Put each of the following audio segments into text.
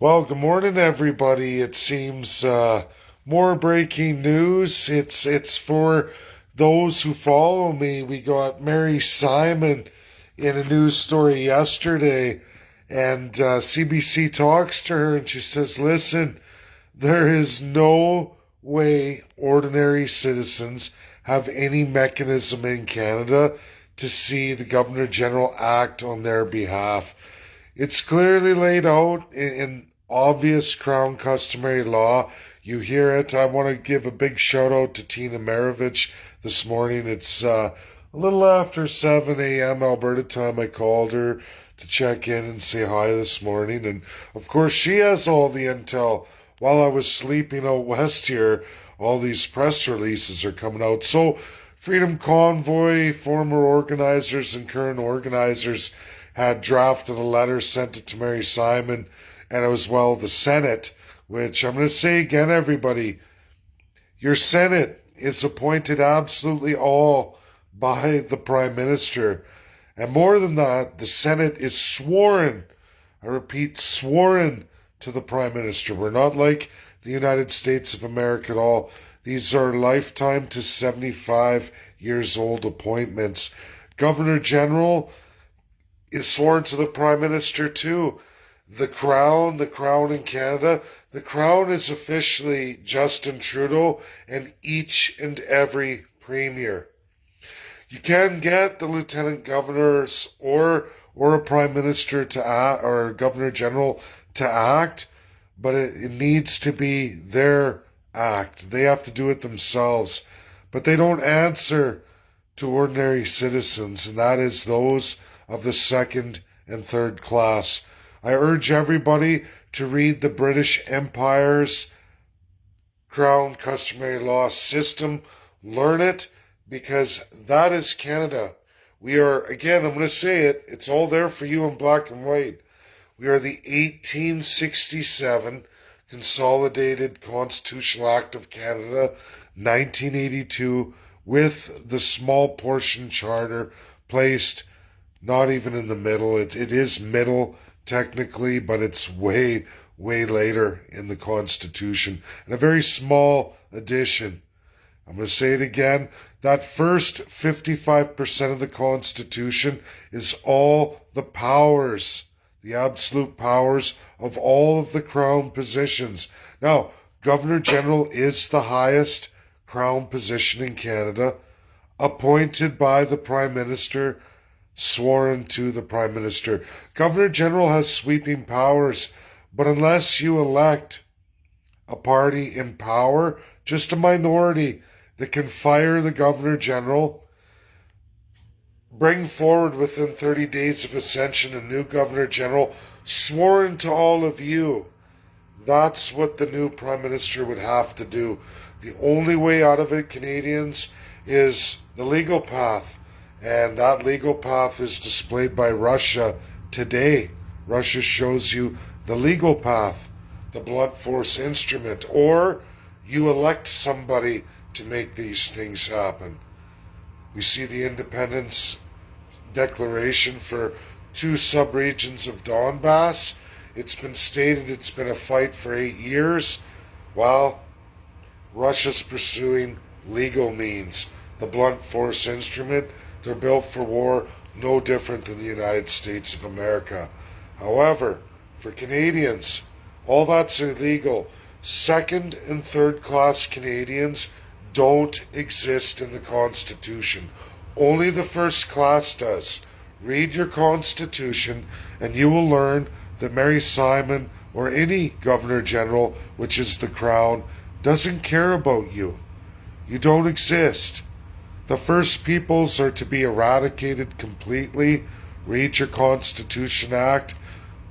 Well, good morning, everybody. It seems more breaking news. It's for those who follow me. We got Mary Simon in a news story yesterday, and CBC talks to her, and she says, "Listen, there is no way ordinary citizens have any mechanism in Canada to see the Governor General act on their behalf. It's clearly laid out in obvious Crown customary law. You hear it. I want to give a big shout out to Tina Maravich this morning. It's a little after 7 a.m. Alberta time. I called her to check in and say hi this morning. And of course, she has all the intel. While I was sleeping out west here, all these press releases are coming out. So, Freedom Convoy, former organizers and current organizers had drafted a letter, sent it to Mary Simon, and as well the Senate, which I'm going to say again, everybody, your Senate is appointed absolutely all by the Prime Minister. And more than that, the Senate is sworn, I repeat, sworn to the Prime Minister. We're not like the United States of America at all. These are lifetime to 75 years old appointments. Governor General is sworn to the Prime Minister too. The Crown in Canada, the Crown is officially Justin Trudeau and each and every Premier. You can get the Lieutenant Governors or a Prime Minister to act, or a Governor General to act, but it needs to be their act. They have to do it themselves. But they don't answer to ordinary citizens, and that is those of the second and third class. I urge everybody to read the British Empire's Crown Customary Law system. Learn it, because that is Canada. We are, again, I'm going to say it, it's all there for you in black and white. We are the 1867 Consolidated Constitutional Act of Canada, 1982, with the small portion charter placed not even in the middle. It is middle technically, but it's way, way later in the Constitution. And a very small addition. I'm going to say it again. That first 55% of the Constitution is all the powers, the absolute powers of all of the Crown positions. Now, Governor General is the highest Crown position in Canada, appointed by the Prime Minister, sworn to the Prime Minister. Governor General has sweeping powers, but unless you elect a party in power, just a minority that can fire the Governor General, bring forward within 30 days of ascension a new Governor General sworn to all of you. That's what the new Prime Minister would have to do. The only way out of it, Canadians, is the legal path. And that legal path is displayed by Russia today. Russia shows you the legal path, the blunt force instrument, or you elect somebody to make these things happen. We see the independence declaration for two subregions of Donbass. It's been stated it's been a fight for 8 years. Well, Russia's pursuing legal means, the blunt force instrument. They're built for war, no different than the United States of America. However, for Canadians, all that's illegal. Second and third class Canadians don't exist in the Constitution. Only the first class does. Read your Constitution and you will learn that Mary Simon or any Governor General, which is the Crown, doesn't care about you. You don't exist. The First Peoples are to be eradicated completely. Read your Constitution Act.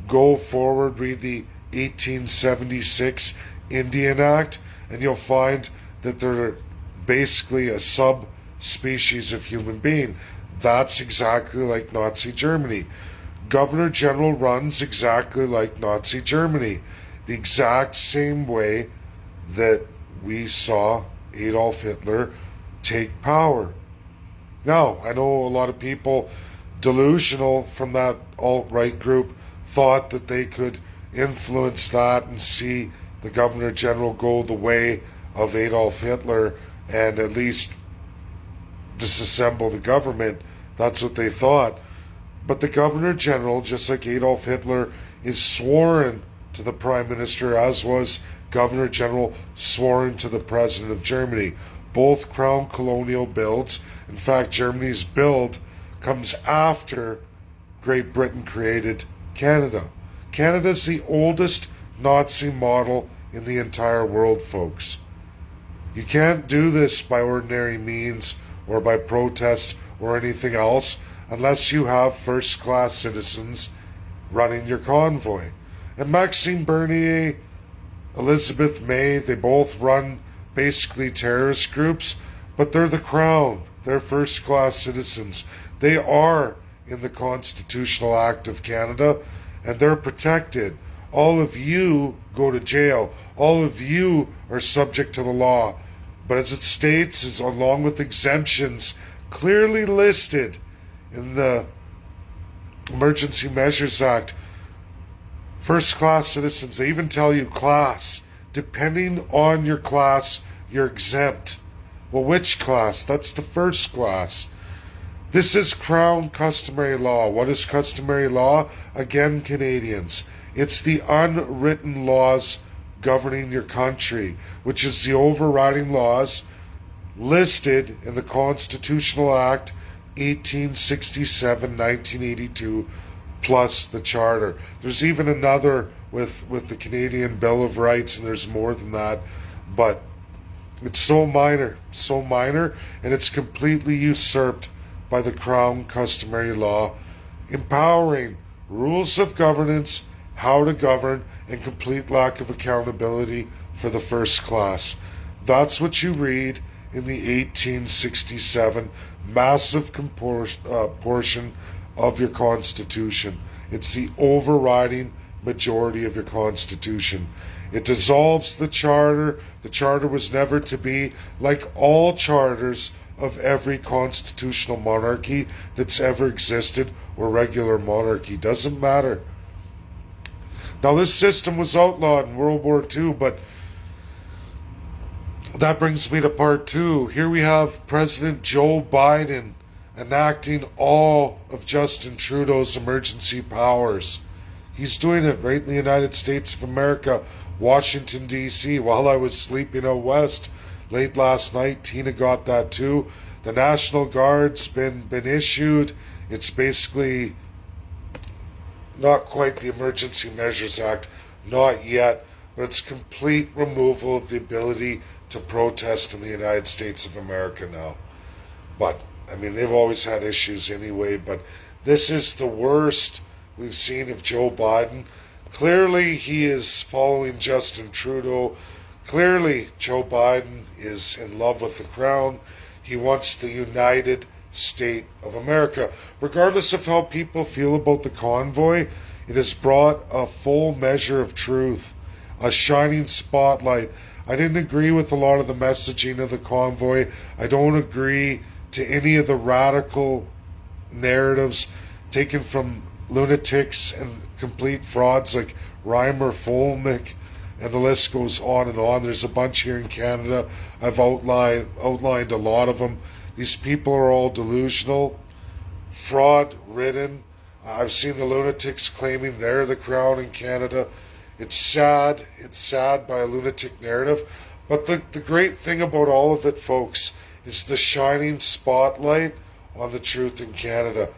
Go forward, read the 1876 Indian Act, and you'll find that they're basically a subspecies of human being. That's exactly like Nazi Germany. Governor General runs exactly like Nazi Germany. The exact same way that we saw Adolf Hitler take power. Now, I know a lot of people delusional from that alt-right group thought that they could influence that and see the Governor General go the way of Adolf Hitler and at least disassemble the government. That's what they thought. But the Governor General, just like Adolf Hitler, is sworn to the Prime Minister, as was Governor General sworn to the President of Germany. Both crown colonial builds. In fact, Germany's build comes after Great Britain created Canada. Canada's the oldest Nazi model in the entire world, folks. You can't do this by ordinary means or by protest or anything else unless you have first-class citizens running your convoy. And Maxime Bernier, Elizabeth May, they both run basically terrorist groups, but they're the crown. They're first-class citizens. They are in the Constitutional Act of Canada, and they're protected. All of you go to jail. All of you are subject to the law. But as it states, is along with exemptions clearly listed in the Emergency Measures Act, first-class citizens, they even tell you class. Depending on your class, you're exempt. Well, which class? That's the first class. This is Crown customary law. What is customary law? Again, Canadians. It's the unwritten laws governing your country, which is the overriding laws listed in the Constitutional Act 1867, 1982, plus the Charter. There's even another with the Canadian Bill of Rights, and there's more than that, but it's so minor, and it's completely usurped by the Crown customary law, empowering rules of governance, how to govern, and complete lack of accountability for the first class. That's what you read in the 1867 massive portion of your Constitution. It's the overriding majority of your Constitution. It dissolves the Charter. The Charter was never to be like all charters of every constitutional monarchy that's ever existed, or regular monarchy. Doesn't matter. Now, this system was outlawed in World War II, but that brings me to part two. Here we have President Joe Biden enacting all of Justin Trudeau's emergency powers. He's doing it right in the United States of America, Washington, D.C. While I was sleeping out west late last night, Tina got that too. The National Guard's been issued. It's basically not quite the Emergency Measures Act, not yet, but it's complete removal of the ability to protest in the United States of America now. But, I mean, they've always had issues anyway, but this is the worst we've seen of Joe Biden. Clearly, he is following Justin Trudeau. Clearly, Joe Biden is in love with the crown. He wants the United State of America. Regardless of how people feel about the convoy, it has brought a full measure of truth, a shining spotlight. I didn't agree with a lot of the messaging of the convoy. I don't agree to any of the radical narratives taken from lunatics and complete frauds like Reimer Folnick, and the list goes on and on. There's a bunch here in Canada. I've outlined a lot of them. These people are all delusional, fraud-ridden. I've seen the lunatics claiming they're the crown in Canada. It's sad. It's sad by a lunatic narrative. But the great thing about all of it, folks, is the shining spotlight on the truth in Canada.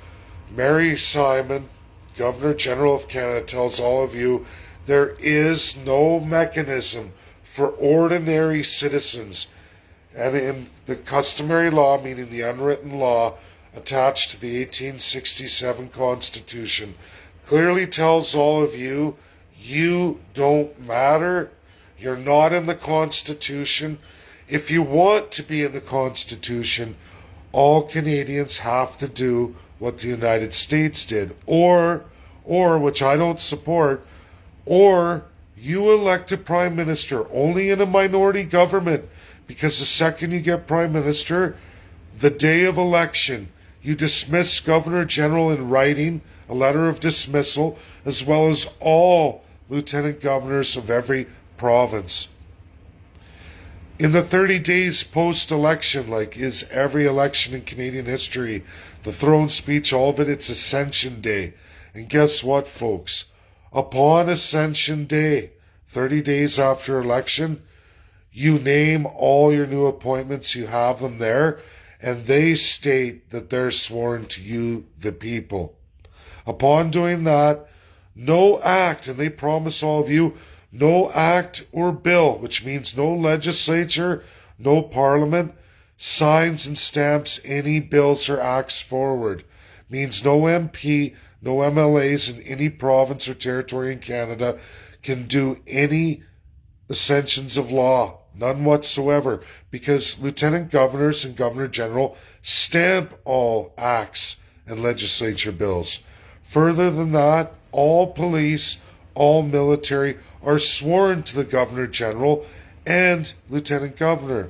Mary Simon, Governor General of Canada, tells all of you there is no mechanism for ordinary citizens, and in the customary law, meaning the unwritten law attached to the 1867 Constitution, clearly tells all of you, you don't matter. You're not in the Constitution. If you want to be in the Constitution, all Canadians have to do what the United States did, or which I don't support, or you elect a prime minister only in a minority government, because the second you get prime minister, the day of election, you dismiss Governor General in writing, a letter of dismissal, as well as all lieutenant governors of every province. In the 30 days post-election, like is every election in Canadian history, the throne speech, all of it, it's Ascension Day. And guess what, folks? Upon Ascension Day, 30 days after election, you name all your new appointments, you have them there, and they state that they're sworn to you, the people. Upon doing that, no act, and they promise all of you, no act or bill, which means no legislature, no parliament, signs and stamps any bills or acts forward. Means no MP, no MLAs in any province or territory in Canada can do any ascensions of law. None whatsoever, because lieutenant governors and governor general stamp all acts and legislature bills. Further than that, all police, all military are sworn to the governor general and lieutenant governor.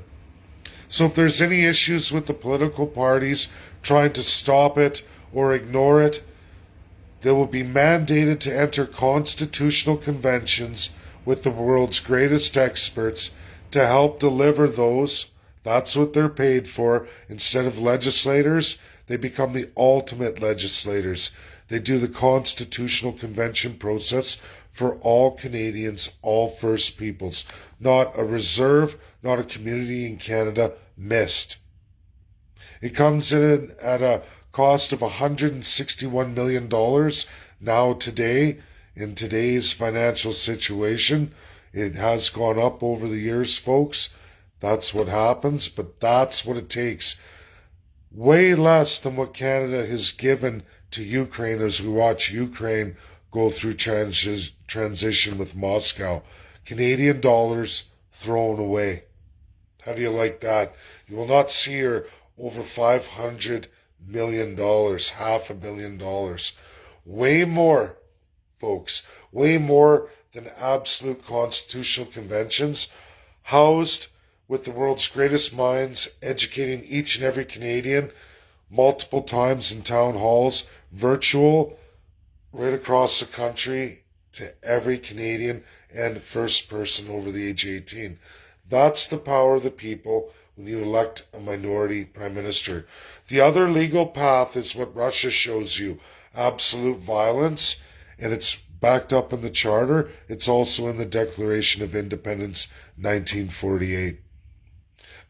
So if there's any issues with the political parties trying to stop it or ignore it, they will be mandated to enter constitutional conventions with the world's greatest experts to help deliver those. That's what they're paid for. Instead of legislators, they become the ultimate legislators. They do the constitutional convention process for all Canadians, all First Peoples. Not a reserve, not a community in Canada missed. It comes in at a cost of $161 million now today, in today's financial situation. It has gone up over the years, folks. That's what happens, but that's what it takes. Way less than what Canada has given to Ukraine as we watch Ukraine go through transition with Moscow. Canadian dollars thrown away. How do you like that? You will not see her over $500 million, $500 million. Way more, folks. Way more than absolute constitutional conventions, housed with the world's greatest minds, educating each and every Canadian multiple times in town halls, virtual, right across the country to every Canadian and first person over the age of 18. That's the power of the people when you elect a minority prime minister. The other legal path is what Russia shows you, absolute violence, and it's backed up in the Charter. It's also in the Declaration of Independence, 1948.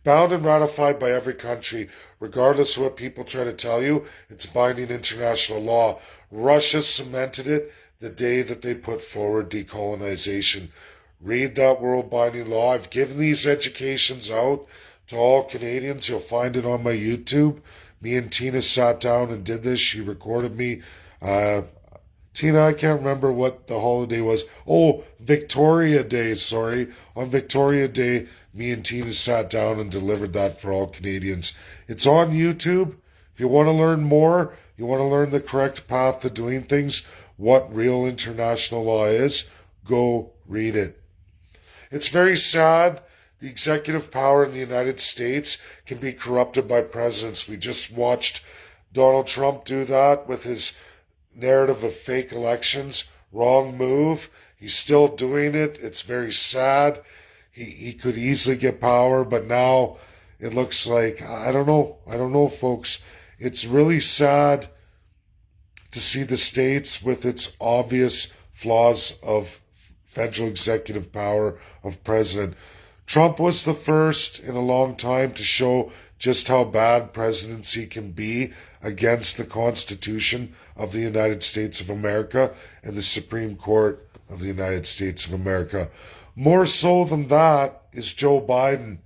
Bound and ratified by every country, regardless of what people try to tell you, it's binding international law. Russia cemented it the day that they put forward decolonization. Read that world binding law. I've given these educations out to all Canadians. You'll find it on my YouTube. Me and Tina sat down and did this. She recorded me. Tina, I can't remember what the holiday was. Oh, Victoria Day, sorry. On Victoria Day, me and Tina sat down and delivered that for all Canadians. It's on YouTube. If you want to learn more, you want to learn the correct path to doing things, what real international law is, go read it. It's very sad. The executive power in the United States can be corrupted by presidents. We just watched Donald Trump do that with his narrative of fake elections. Wrong move. He's still doing it. It's very sad. He could easily get power, but now it looks like, I don't know, folks. It's really sad to see the states with its obvious flaws of federal executive power of president. Trump was the first in a long time to show just how bad presidency can be against the Constitution of the United States of America and the Supreme Court of the United States of America. More so than that is Joe Biden.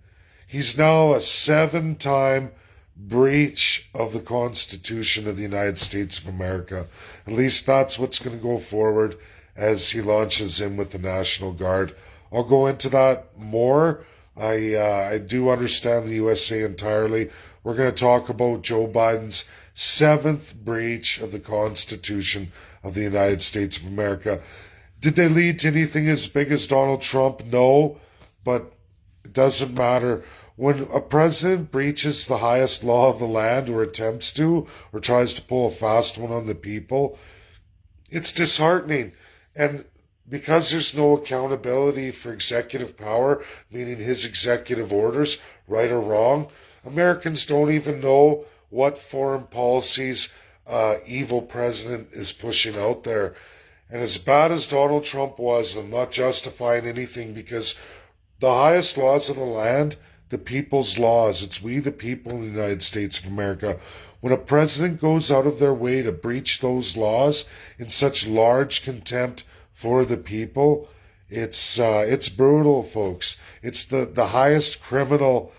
He's now a 7-time breach of the Constitution of the United States of America. At least that's what's going to go forward as he launches in with the National Guard. I'll go into that more. I do understand the USA entirely. We're going to talk about Joe Biden's 7th breach of the Constitution of the United States of America. Did they lead to anything as big as Donald Trump? No, but it doesn't matter. When a president breaches the highest law of the land, or attempts to, or tries to pull a fast one on the people, it's disheartening. And because there's no accountability for executive power, meaning his executive orders, right or wrong, Americans don't even know what foreign policies evil president is pushing out there. And as bad as Donald Trump was, I'm not justifying anything because the highest laws of the land, the people's laws, it's we the people in the United States of America. When a president goes out of their way to breach those laws in such large contempt for the people, it's brutal, folks. It's the highest criminal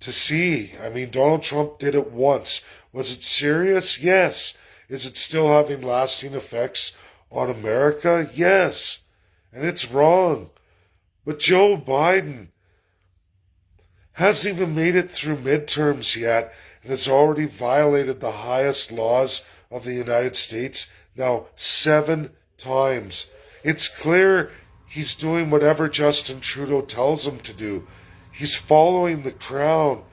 to see. I mean, Donald Trump did it once. Was it serious? Yes. Is it still having lasting effects on America? Yes. And it's wrong. But Joe Biden hasn't even made it through midterms yet and has already violated the highest laws of the United States now 7 times. It's clear he's doing whatever Justin Trudeau tells him to do. He's following the crown.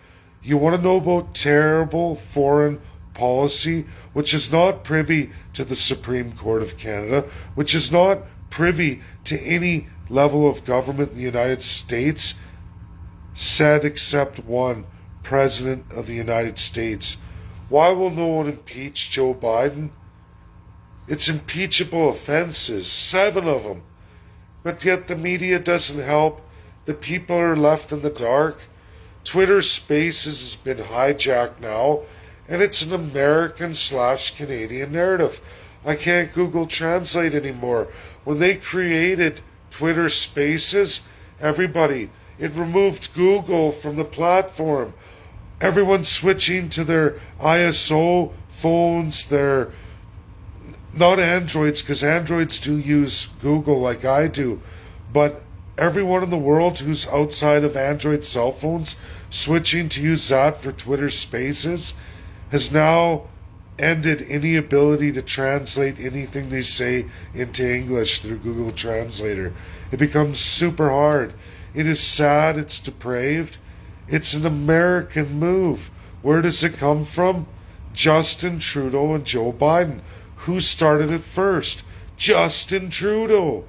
You want to know about terrible foreign policy, which is not privy to the Supreme Court of Canada, which is not privy to any level of government in the United States, said except one, President of the United States. Why will no one impeach Joe Biden? It's impeachable offenses, 7 of them. But yet the media doesn't help. The people are left in the dark. Twitter Spaces has been hijacked now, and it's an American/Canadian narrative. I can't Google Translate anymore. When they created Twitter Spaces, everybody, it removed Google from the platform. Everyone's switching to their ISO phones, their not Androids, because Androids do use Google like I do, but everyone in the world who's outside of Android cell phones switching to use that for Twitter Spaces has now ended any ability to translate anything they say into English through Google Translator. It becomes super hard. It is sad, it's depraved. It's an American move. Where does it come from? Justin Trudeau and Joe Biden. Who started it first? Justin Trudeau.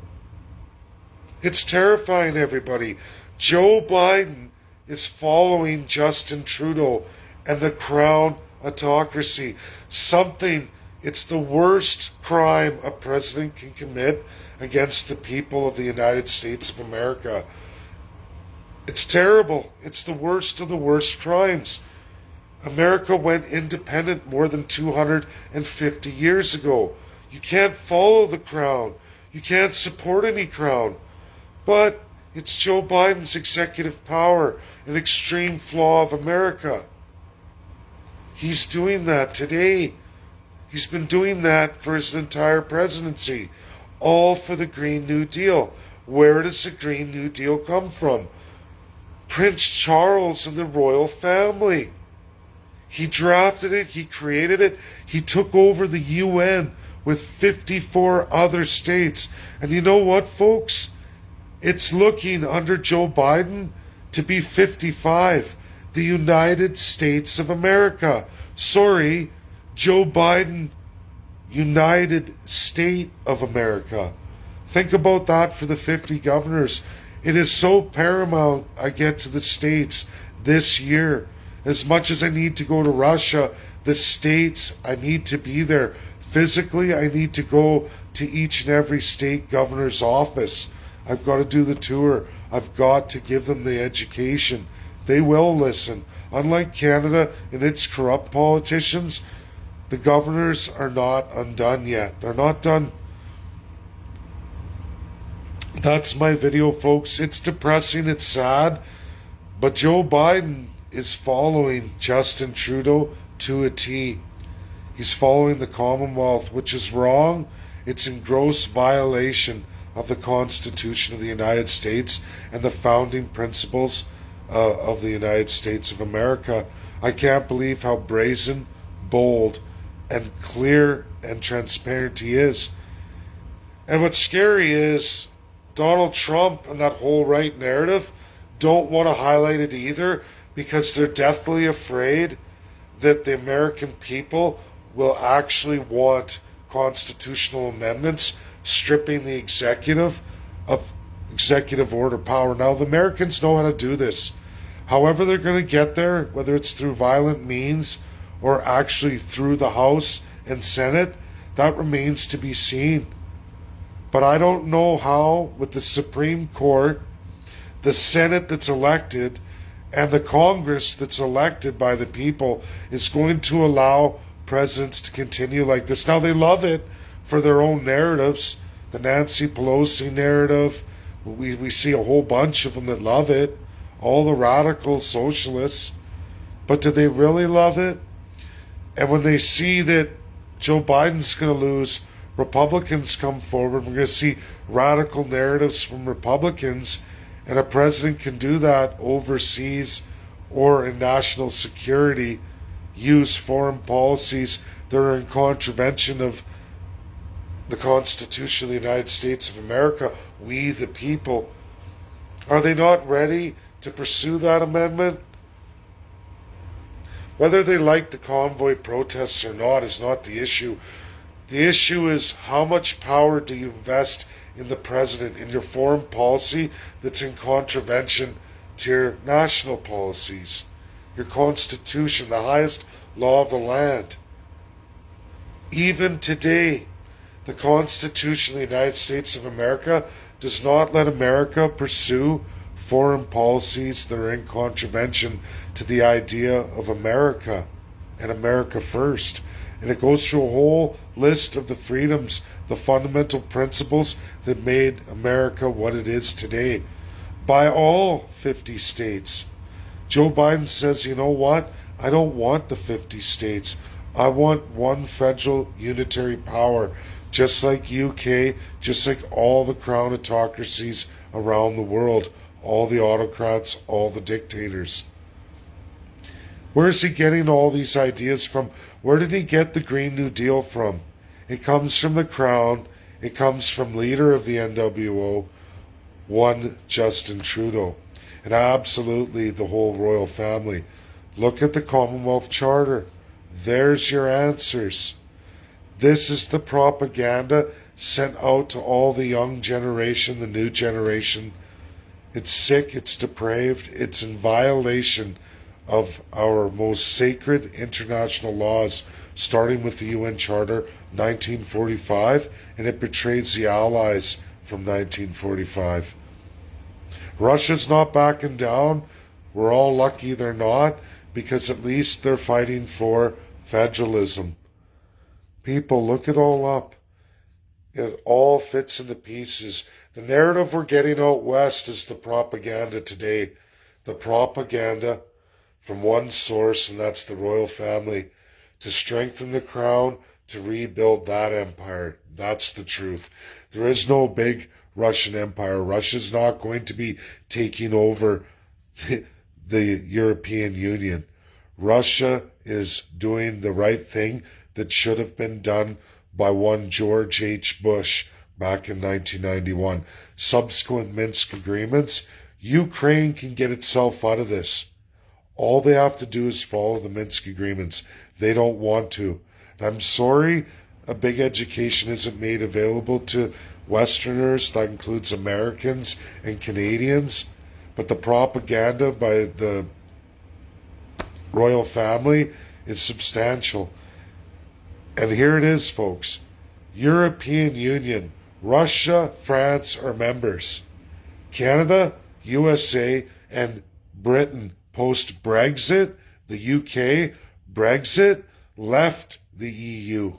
It's terrifying, everybody. Joe Biden is following Justin Trudeau and the Crown autocracy. It's the worst crime a president can commit against the people of the United States of America. It's terrible. It's the worst of the worst crimes. America went independent more than 250 years ago. You can't follow the crown. You can't support any crown. But it's Joe Biden's executive power, an extreme flaw of America. He's doing that today. He's been doing that for his entire presidency. All for the Green New Deal. Where does the Green New Deal come from? Prince Charles and the royal family. He drafted it, he created it, he took over the UN with 54 other states. And you know what, folks? It's looking under Joe Biden to be 55. The United States of America. Sorry, Joe Biden, United State of America. Think about that for the 50 governors. It is so paramount I get to the States this year. As much as I need to go to Russia, the States, I need to be there. Physically, I need to go to each and every state governor's office. I've got to do the tour. I've got to give them the education. They will listen. Unlike Canada and its corrupt politicians, the governors are not undone yet. They're not done. That's my video, folks. It's depressing. It's sad. But Joe Biden is following Justin Trudeau to a T. He's following the Commonwealth, which is wrong. It's in gross violation of the Constitution of the United States and the founding principles of the United States of America. I can't believe how brazen, bold, and clear and transparent he is. And what's scary is Donald Trump and that whole right narrative don't want to highlight it either because they're deathly afraid that the American people will actually want constitutional amendments stripping the executive of executive order power. Now, the Americans know how to do this. However, they're going to get there, whether it's through violent means or actually through the House and Senate, that remains to be seen. But I don't know how, with the Supreme Court, the Senate that's elected, and the Congress that's elected by the people, is going to allow presidents to continue like this. Now, they love it for their own narratives. The Nancy Pelosi narrative, we see a whole bunch of them that love it. All the radical socialists. But do they really love it? And when they see that Joe Biden's going to lose, Republicans come forward. We're going to see radical narratives from Republicans, and a president can do that overseas or in national security, use foreign policies that are in contravention of the Constitution of the United States of America, we the people. Are they not ready to pursue that amendment? Whether they like the convoy protests or not is not the issue. The issue is, how much power do you invest in the president, in your foreign policy that's in contravention to your national policies, your Constitution, the highest law of the land. Even today, the Constitution of the United States of America does not let America pursue foreign policies that are in contravention to the idea of America and America first. And it goes through a whole list of the freedoms, the fundamental principles that made America what it is today by all 50 states. Joe Biden says, you know what? I don't want the 50 states. I want one federal unitary power, just like UK, just like all the crown autocracies around the world, all the autocrats, all the dictators. Where is he getting all these ideas from? Where did he get the Green New Deal from? It comes from the Crown. It comes from leader of the NWO, one Justin Trudeau, and absolutely the whole royal family. Look at the Commonwealth Charter. There's your answers. This is the propaganda sent out to all the young generation, the new generation. It's sick, it's depraved, it's in violation of our most sacred international laws, starting with the UN Charter 1945, and it betrays the Allies from 1945. Russia's not backing down. We're all lucky they're not, because at least they're fighting for federalism. People, look it all up. It all fits into pieces. The narrative we're getting out west is the propaganda today. The propaganda from one source, and that's the royal family, to strengthen the crown, to rebuild that empire. That's the truth. There is no big Russian empire. Russia's not going to be taking over the European Union. Russia is doing the right thing that should have been done by one George H. Bush back in 1991. Subsequent Minsk agreements, Ukraine can get itself out of this. All they have to do is follow the Minsk agreements. They don't want to. And I'm sorry a big education isn't made available to Westerners. That includes Americans and Canadians. But the propaganda by the royal family is substantial. And here it is, folks. European Union, Russia, France are members. Canada, USA, and Britain post-Brexit, the UK, Brexit, left the EU.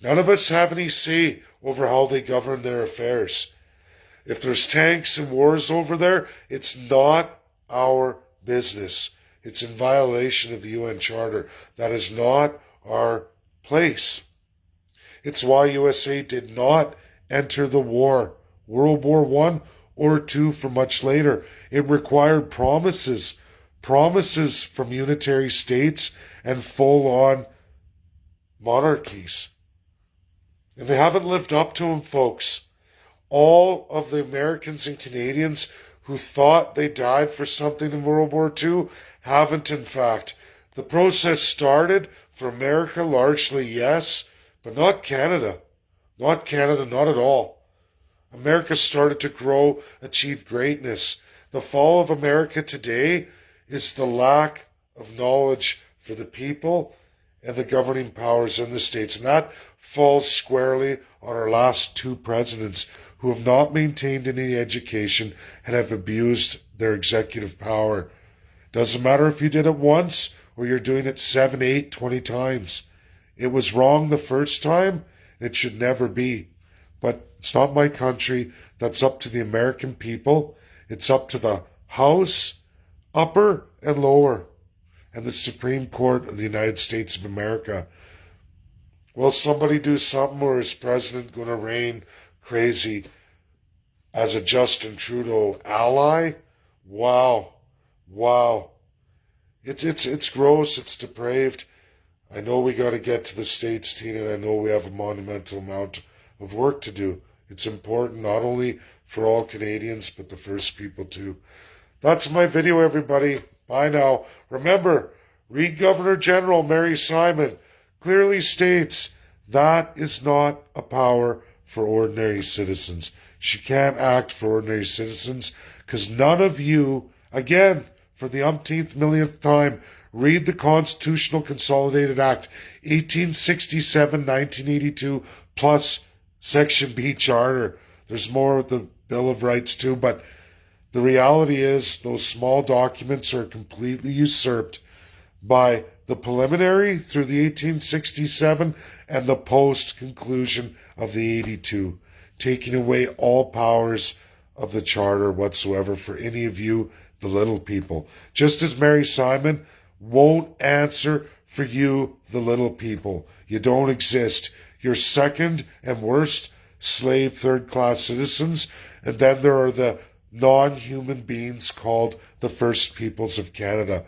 None of us have any say over how they govern their affairs. If there's tanks and wars over there, it's not our business. It's in violation of the UN Charter. That is not our place. It's why USA did not enter the war, World War I or II, for much later. It required promises from unitary states and full-on monarchies. And they haven't lived up to them, folks. All of the Americans and Canadians who thought they died for something in World War II haven't, in fact. The process started for America largely, yes, but not Canada. Not Canada, not at all. America started to grow, achieve greatness. The fall of America today is the lack of knowledge for the people and the governing powers in the states. And that falls squarely on our last two presidents who have not maintained any education and have abused their executive power. Doesn't matter if you did it once or you're doing it 7, 8, 20 times. It was wrong the first time. It should never be. But it's not my country. That's up to the American people. It's up to the House, upper and lower, and the Supreme Court of the United States of America. Will somebody do something, or is President going to reign crazy as a Justin Trudeau ally? Wow. Wow. It's gross. It's depraved. I know we got to get to the States, Tina, and I know we have a monumental amount of work to do. It's important not only for all Canadians, but the First People too. That's my video, everybody. Bye now. Remember, read Governor General Mary Simon clearly states that is not a power for ordinary citizens. She can't act for ordinary citizens because none of you, again, for the umpteenth millionth time, read the Constitutional Consolidated Act 1867-1982 plus Section B Charter. There's more of the Bill of Rights too, but the reality is those small documents are completely usurped by the preliminary through the 1867 and the post-conclusion of the 82, taking away all powers of the Charter whatsoever for any of you, the little people. Just as Mary Simon won't answer for you, the little people. You don't exist. You're second and worst slave third-class citizens, and then there are the non-human beings called the First Peoples of Canada.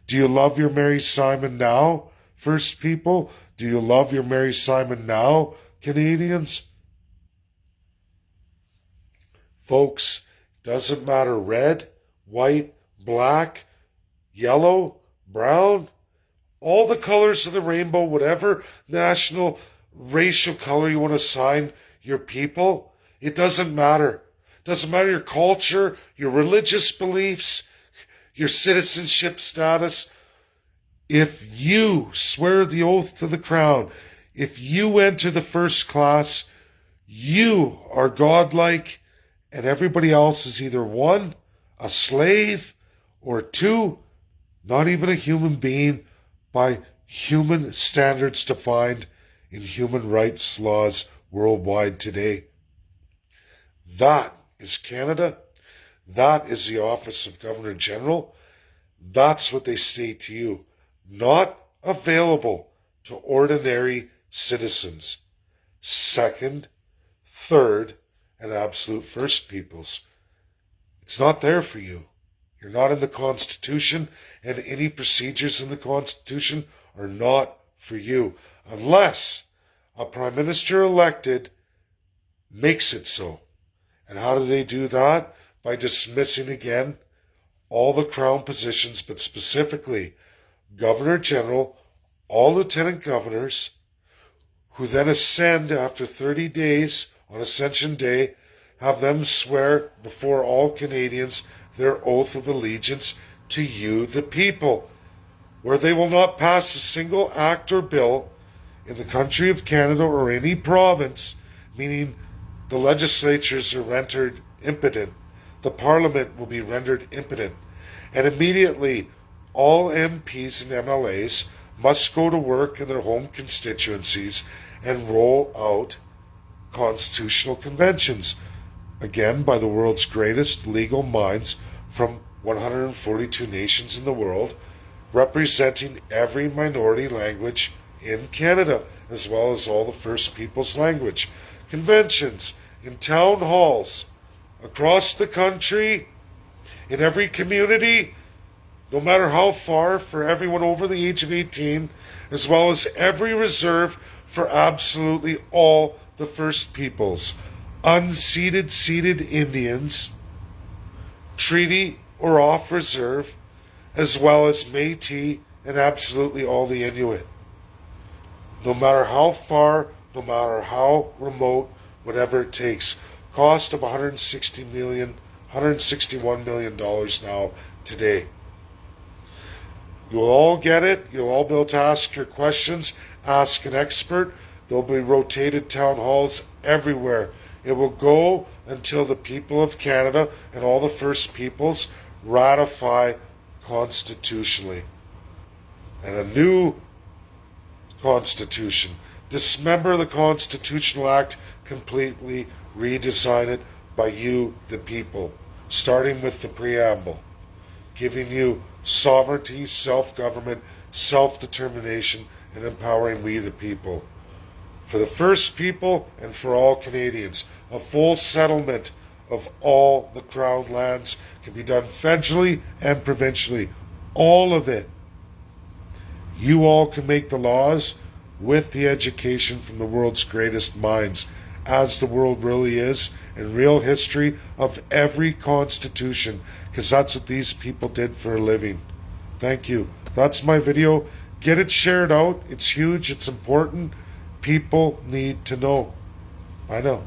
Do you love your Mary Simon now, First People? Do you love your Mary Simon now, Canadians? Folks, doesn't matter red, white, black, yellow, brown, all the colors of the rainbow, whatever national, racial color you want to assign your people, it doesn't matter. It doesn't matter your culture, your religious beliefs, your citizenship status. If you swear the oath to the crown, if you enter the first class, you are godlike, and everybody else is either one, a slave, or two, not even a human being by human standards defined in human rights laws worldwide today. That is Canada. That is the office of Governor General. That's what they say to you. Not available to ordinary citizens. Second, third, and absolute First Peoples. It's not there for you. You're not in the Constitution, and any procedures in the Constitution are not for you, unless a Prime Minister elected makes it so. And how do they do that? By dismissing again all the Crown positions, but specifically Governor General, all Lieutenant Governors, who then ascend after 30 days on Ascension Day, have them swear before all Canadians their oath of allegiance to you, the people, where they will not pass a single act or bill in the country of Canada or any province, meaning the legislatures are rendered impotent, the Parliament will be rendered impotent, and immediately all MPs and MLAs must go to work in their home constituencies and roll out constitutional conventions, again by the world's greatest legal minds from 142 nations in the world, representing every minority language in Canada, as well as all the First Peoples language. Conventions in town halls across the country, in every community, no matter how far, for everyone over the age of 18, as well as every reserve for absolutely all the First Peoples, unceded, ceded Indians, treaty or off reserve, as well as Métis and absolutely all the Inuit. No matter how far no matter how remote, whatever it takes. Cost of $161 million now today. You'll all get it. You'll all be able to ask your questions, ask an expert. There'll be rotated town halls everywhere. It will go until the people of Canada and all the First Peoples ratify constitutionally. And a new constitution. Dismember the Constitutional Act completely, redesign it by you, the people, starting with the preamble, giving you sovereignty, self-government, self-determination, and empowering we, the people. For the First People and for all Canadians, a full settlement of all the Crown lands can be done federally and provincially. All of it. You all can make the laws with the education from the world's greatest minds, as the world really is, and real history of every constitution, because that's what these people did for a living. Thank you. That's my video. Get it shared out. It's huge. It's important. People need to know. I know.